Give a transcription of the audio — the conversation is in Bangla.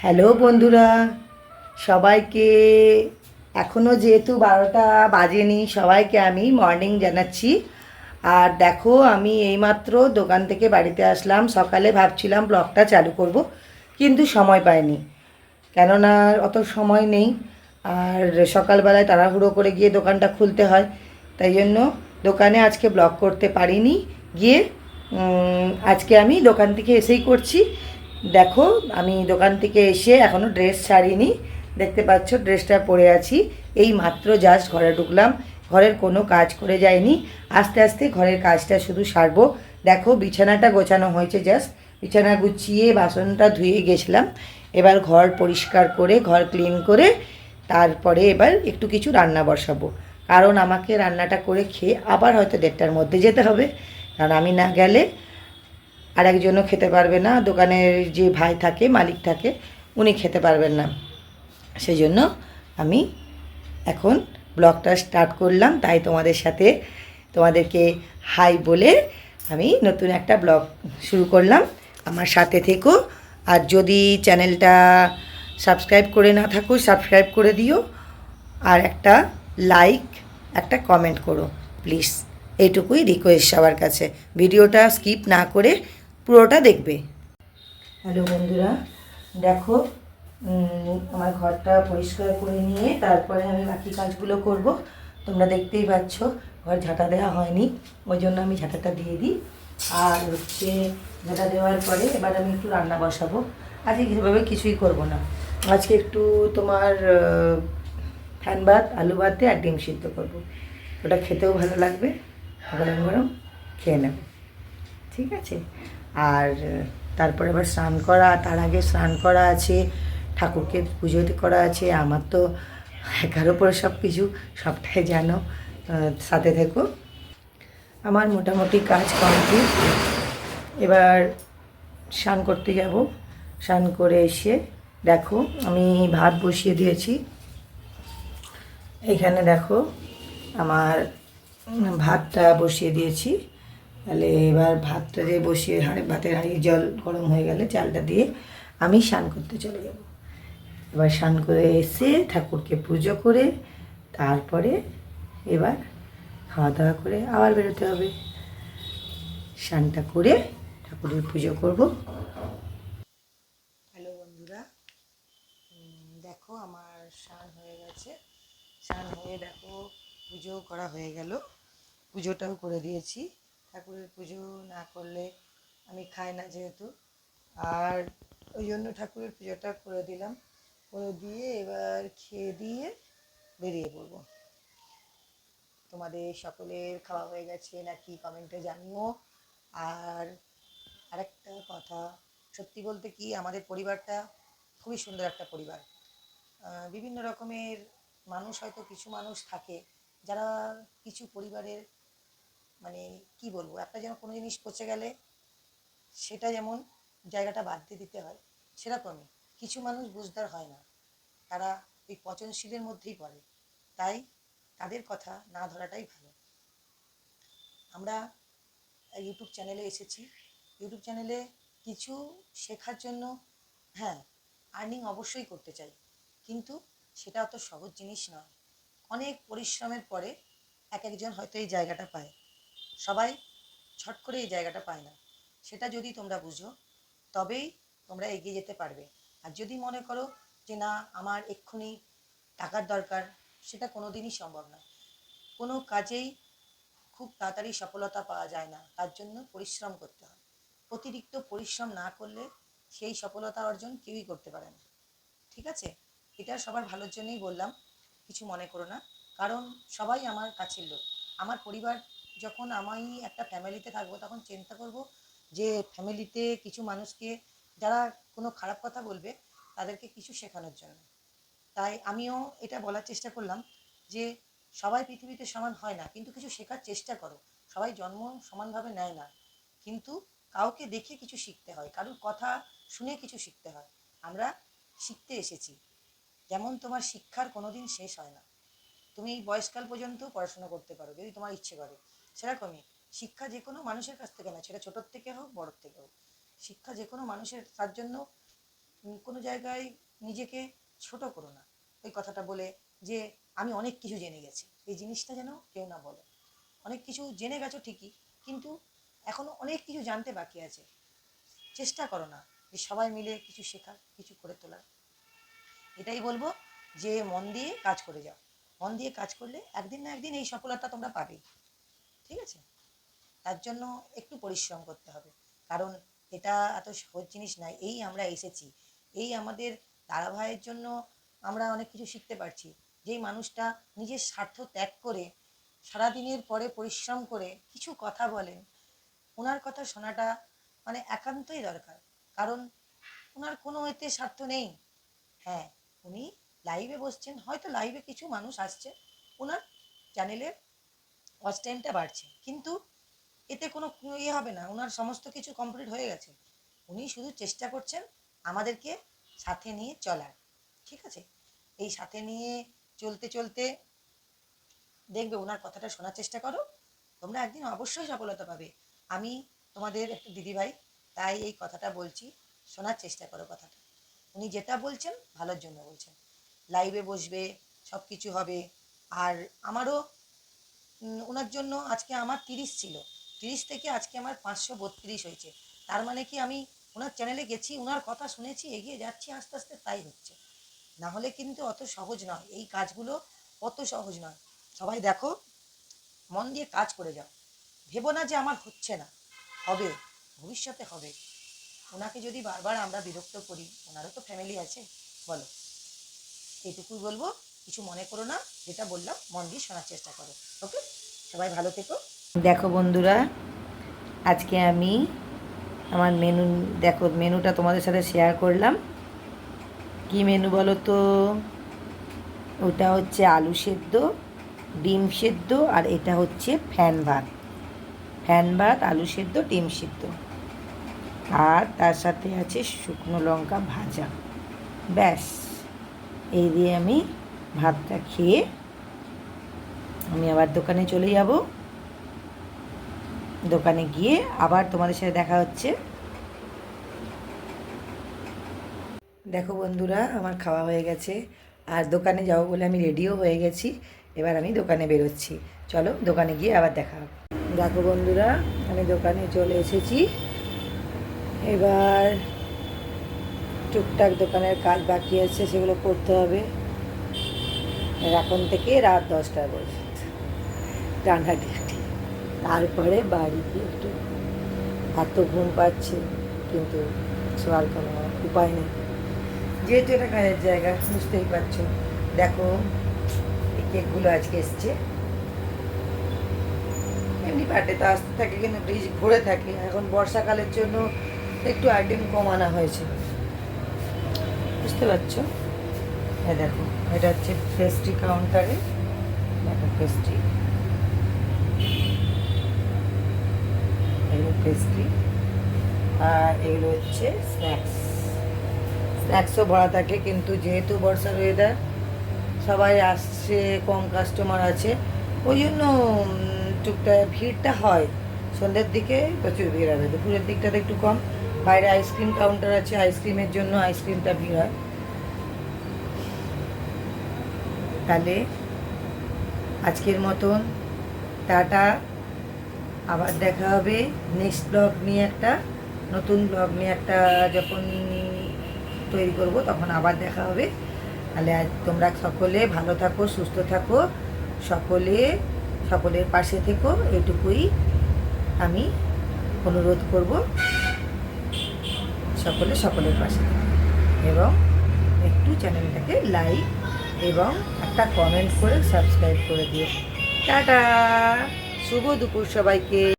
হ্যালো বন্ধুরা, সবাইকে এখনও যেহেতু 12টা বাজেনি, সবাইকে আমি মর্নিং জানাচ্ছি। আর দেখো, আমি এইমাত্র দোকান থেকে বাড়িতে আসলাম। সকালে ভাবছিলাম ব্লগটা চালু করব, কিন্তু সময় পাইনি, কেননা অত সময় নেই। আর সকালবেলায় তাড়াহুড়ো করে গিয়ে দোকানটা খুলতে হয়, তাই জন্য দোকানে আজকে ব্লগ করতে পারিনি। গিয়ে আজকে আমি দোকান থেকে এসেই করছি। দেখো, আমি দোকান থেকে এসে এখনও ড্রেস ছাড়িনি, দেখতে পাচ্ছ ড্রেসটা পরে আছি। এই মাত্র জাস্ট ঘরে ঢুকলাম, ঘরের কোনো কাজ করে যাইনি। আস্তে আস্তে ঘরের কাজটা শুধু সারবো। দেখো, বিছানাটা গোছানো হয়েছে, জাস্ট বিছানা গুছিয়ে বাসনটা ধুয়ে গেছিলাম। এবার ঘর পরিষ্কার করে, ঘর ক্লিন করে তারপরে এবার একটু কিছু রান্না বসাবো, কারণ আমাকে রান্নাটা করে খেয়ে আবার হয়তো 1:30টার মধ্যে যেতে হবে। কারণ আমি না গেলে আর একজনও খেতে পারবে না, দোকানের যে ভাই থাকে, মালিক থাকে, উনি খেতে পারবেন না। সেই জন্য আমি এখন ব্লগটা স্টার্ট করলাম, তাই তোমাদের সাথে তোমাদেরকে হাই বলে আমি নতুন একটা ব্লগ শুরু করলাম। আমার সাথে থেকো। আর যদি চ্যানেলটা সাবস্ক্রাইব করে না থাকো, সাবস্ক্রাইব করে দিও। আর একটা লাইক, একটা কমেন্ট করো প্লিজ, এইটুকুই রিকোয়েস্ট সবার কাছে। ভিডিওটা স্কিপ না করে পুরোটা দেখবে। হ্যালো বন্ধুরা, দেখো, আমার ঘরটা পরিষ্কার করে নিয়ে তারপরে আমি বাকি কাজগুলো করব। তোমরা দেখতেই পাচ্ছ ঘর ঝাঁটা দেওয়া হয়নি, ওই জন্য আমি ঝাঁটাটা দিয়ে দিই। আর হচ্ছে, ঝাঁটা দেওয়ার পরে এবার আমি একটু রান্না বসাবো। আজকে সেভাবে কিছুই করব না, আজকে একটু তোমার ফ্যান ভাত, আলু ভাতে আর ডিম সিদ্ধ করবো। ওটা খেতেও ভালো লাগবে, গরম গরম খেয়ে নেব, ঠিক আছে? আর তারপরে আবার স্নান করা, তার আগে স্নান করা আছে, ঠাকুরকে পুজো করা আছে। আমার তো 11 পরে সব কিছু, সবটাই জানো, সাথে থেকো। আমার মোটামুটি কাজ কমপ্লিট। এবার স্নান করতে যাব। স্নান করে এসে দেখো, আমি ভাত বসিয়ে দিয়েছি। এখানে দেখো, আমার ভাতটা বসিয়ে দিয়েছি। তাহলে এবার ভাতটা দিয়ে বসিয়ে, ভাতের হাঁড়ির জল গরম হয়ে গেলে চালটা দিয়ে আমি স্নান করতে চলে যাব। এবার স্নান করে এসে ঠাকুরকে পুজো করে তারপরে এবার খাওয়া দাওয়া করে আবার বেরোতে হবে। স্নানটা করে ঠাকুরের পুজো করব। হ্যালো বন্ধুরা, দেখো আমার স্নান হয়ে গেছে। স্নান হয়ে দেখো, পুজো করা হয়ে গেল, পুজোটাও করে দিয়েছি। ঠাকুরের পুজো না করলে আমি খাই না যেহেতু, আর ওই জন্য ঠাকুরের পুজোটা করে দিলাম। করে দিয়ে এবার খেয়ে দিয়ে বেরিয়ে পড়বো। তোমাদের সকলের খাওয়া হয়ে গেছে নাকি কমেন্টে জানিও। আর আরেকটা কথা, সত্যি বলতে কি, আমাদের পরিবারটা খুবই সুন্দর একটা পরিবার। বিভিন্ন রকমের মানুষ, হয়তো কিছু মানুষ থাকে যারা কিছু পরিবারের, মানে কি বলবো, একটা যেন কোনো জিনিস পচে গেলে সেটা যেমন জায়গাটা বাদ দিয়ে দিতে হয়, সেরকমই কিছু মানুষ বুঝদার হয় না, তারা এই পচনশীলের মধ্যেই পড়ে। তাই তাদের কথা না ধরাটাই ভালো। আমরা ইউটিউব চ্যানেলে এসেছি, ইউটিউব চ্যানেলে কিছু শেখার জন্য, হ্যাঁ, আর্নিং অবশ্যই করতে চাই, কিন্তু সেটা অত সহজ জিনিস নয়। অনেক পরিশ্রমের পরে এক একজন হয়তো এই জায়গাটা পায়, সবাই ছট করে এই জায়গাটা পায় না। সেটা যদি তোমরা বুঝো, তবেই তোমরা এগিয়ে যেতে পারবে। আর যদি মনে করো যে না, আমার এক্ষুনি টাকার দরকার, সেটা কোনো দিনই সম্ভব নয়। কোনো কাজেই খুব তাড়াতাড়ি সফলতা পাওয়া যায় না, তার জন্য পরিশ্রম করতে হয়। অতিরিক্ত পরিশ্রম না করলে সেই সফলতা অর্জন কেউই করতে পারে না, ঠিক আছে? এটা সবার ভালোর জন্যই বললাম, কিছু মনে করো না। কারণ সবাই আমার কাছের লোক, আমার পরিবার। যখন আমি একটা ফ্যামিলিতে থাকবো, তখন চিন্তা করব যে ফ্যামিলিতে কিছু মানুষকে, যারা কোনো খারাপ কথা বলবে, তাদেরকে কিছু শেখানোর জন্য। তাই আমিও এটা বলার চেষ্টা করলাম যে সবাই পৃথিবীতে সমান হয় না, কিন্তু কিছু শেখার চেষ্টা করো। সবাই জন্ম সমানভাবে নেয় না, কিন্তু কাউকে দেখে কিছু শিখতে হয়, কারুর কথা শুনে কিছু শিখতে হয়। আমরা শিখতে এসেছি, যেমন তোমার শিক্ষার কোনো দিন শেষ হয় না। তুমি এই বয়সকাল পর্যন্ত পড়াশোনা করতে পারো যদি তোমার ইচ্ছে করে। সেরকমই শিক্ষা যে কোনো মানুষের কাছ থেকে না, সেটা ছোটোর থেকে হোক বড়োর থেকে হোক, শিক্ষা যে কোনো মানুষের, তার জন্য কোনো জায়গায় নিজেকে ছোট করো না ওই কথাটা বলে যে আমি অনেক কিছু জেনে গেছি, এই জিনিসটা যেন কেউ না বলো। অনেক কিছু জেনে গেছো ঠিকই, কিন্তু এখনও অনেক কিছু জানতে বাকি আছে। চেষ্টা করো না যে সবাই মিলে কিছু শেখার, কিছু করে তোলার। এটাই বলবো যে মন দিয়ে কাজ করে যাও। মন দিয়ে কাজ করলে একদিন না একদিন এই সফলতা তোমরা পাবেই, ঠিক আছে? তার জন্য একটু পরিশ্রম করতে হবে, কারণ এটা এত সহজ জিনিস নয়। এই আমরা এসেছি, এই আমাদের দাদা ভাইয়ের জন্য আমরা অনেক কিছু শিখতে পারছি। যেই মানুষটা নিজের স্বার্থ ত্যাগ করে সারাদিনের পরে পরিশ্রম করে কিছু কথা বলেন, ওনার কথা শোনাটা মানে একান্তই দরকার। কারণ ওনার কোনো এতে স্বার্থ নেই। হ্যাঁ, উনি লাইভে বসছেন, হয়তো লাইভে কিছু মানুষ আসছে, ওনার চ্যানেলের ওয়াচ টাইমটা বাড়ছে, কিন্তু এতে কোনো ইয়ে হবে না। ওনার সমস্ত কিছু কমপ্লিট হয়ে গেছে। উনি শুধু চেষ্টা করছেন আমাদেরকে সাথে নিয়ে চলার, ঠিক আছে? এই সাথে নিয়ে চলতে চলতে দেখবে ওনার কথাটা শোনার চেষ্টা করো, তোমরা একদিন অবশ্যই সফলতা পাবে। আমি তোমাদের একটা দিদিভাই, তাই এই কথাটা বলছি, শোনার চেষ্টা করো কথাটা। উনি যেটা বলছেন ভালোর জন্য বলছেন। লাইভে বসবে, সব কিছু হবে। আর আমারও ওনার জন্য আজকে আমার 30 ছিল, 30 থেকে আজকে আমার 532 হয়েছে। তার মানে কি আমি ওনার চ্যানেলে গেছি, ওনার কথা শুনেছি, এগিয়ে যাচ্ছি আস্তে আস্তে, তাই হচ্ছে। না হলে কিন্তু অত সহজ নয় এই কাজগুলো, অত সহজ নয়। সবাই দেখো, মন দিয়ে কাজ করে যাও, ভেবো না যে আমার হচ্ছে না, হবে, ভবিষ্যতে হবে। ওনাকে যদি বারবার আমরা বিরক্ত করি, ওনারও তো ফ্যামিলি আছে, বলো। এইটুকুই বলবো, কিছু মনে করো না, যেটা বললাম মন দিয়ে শোনার চেষ্টা করো। ওকে, সবাই ভালো থেকো। দেখো বন্ধুরা, আজকে আমি আমার মেনু, দেখো মেনুটা তোমাদের সাথে শেয়ার করলাম। কি মেনু বলো তো? ওটা হচ্ছে আলু সেদ্ধ, ডিম সেদ্ধ, আর এটা হচ্ছে ফ্যান ভাত। ফ্যান ভাত, আলু সেদ্ধ, ডিম সিদ্ধ, আর তার সাথে আছে শুকনো লঙ্কা ভাজা। ব্যাস, এই দিয়ে আমি ভাতটা খেয়ে আমি আবার দোকানে চলে যাব। দোকানে গিয়ে আবার তোমাদের সাথে দেখা হচ্ছে। দেখো বন্ধুরা, আমার খাওয়া হয়ে গেছে, আর দোকানে যাবো বলে আমি রেডিও হয়ে গেছি। এবার আমি দোকানে বেরোচ্ছি, চলো দোকানে গিয়ে আবার দেখা হবে। দেখো বন্ধুরা, আমি দোকানে চলে এসেছি। এবার টুকটাক দোকানের কাজ বাকি আছে, সেগুলো করতে হবে। এখন থেকে রাত 10টা পর্যন্ত টানা ডিউটি। তারপরে বাড়ি গিয়ে একটু, এত ঘুম পাচ্ছে, কিন্তু শোয়ার কোনো উপায় নেই, যেহেতু এটা কাজের জায়গা, বুঝতেই পারছো। দেখো এই কেকগুলো আজকে এসছে, এমনি পার্টে তো আসতে থাকে, কিন্তু ফ্রিজ ভরে থাকে। এখন বর্ষাকালের জন্য একটু আইটেম কম আনা হয়েছে, বুঝতে পারছো। হ্যাঁ দেখো, এটা হচ্ছে পেস্ট্রি কাউন্টারে, দেখো পেস্ট্রি, এগুলো পেস্ট্রি, আর এগুলো হচ্ছে স্ন্যাক্স। স্ন্যাক্সও ভরা থাকে, কিন্তু যেহেতু বর্ষার ওয়েদার, সবাই আসছে, কম কাস্টমার আছে, ওই জন্য টুকটা ভিড়টা হয়। সন্ধ্যের দিকে প্রচুর ভিড় হবে, দুপুরের দিকটাতে একটু কম। বাইরে আইসক্রিম কাউন্টার আছে, আইসক্রিমের জন্য আইসক্রিমটা ভিড় হয়। তাহলে আজকের মতন টাটা, আবার দেখা হবে নেক্সট ব্লগ নিয়ে, একটা নতুন ব্লগ নিয়ে একটা যখন তৈরি করব তখন আবার দেখা হবে। তাহলে আজ তোমরা সকলে ভালো থাকো, সুস্থ থাকো, সকলের পাশে থেকো, এটুকুই আমি অনুরোধ করব। সকলের পাশে থেকো, এবং একটু চ্যানেলটাকে লাইক এবং একটা কমেন্ট করে সাবস্ক্রাইব করে দিও। টাটা, শুভ দুপুর সবাইকে।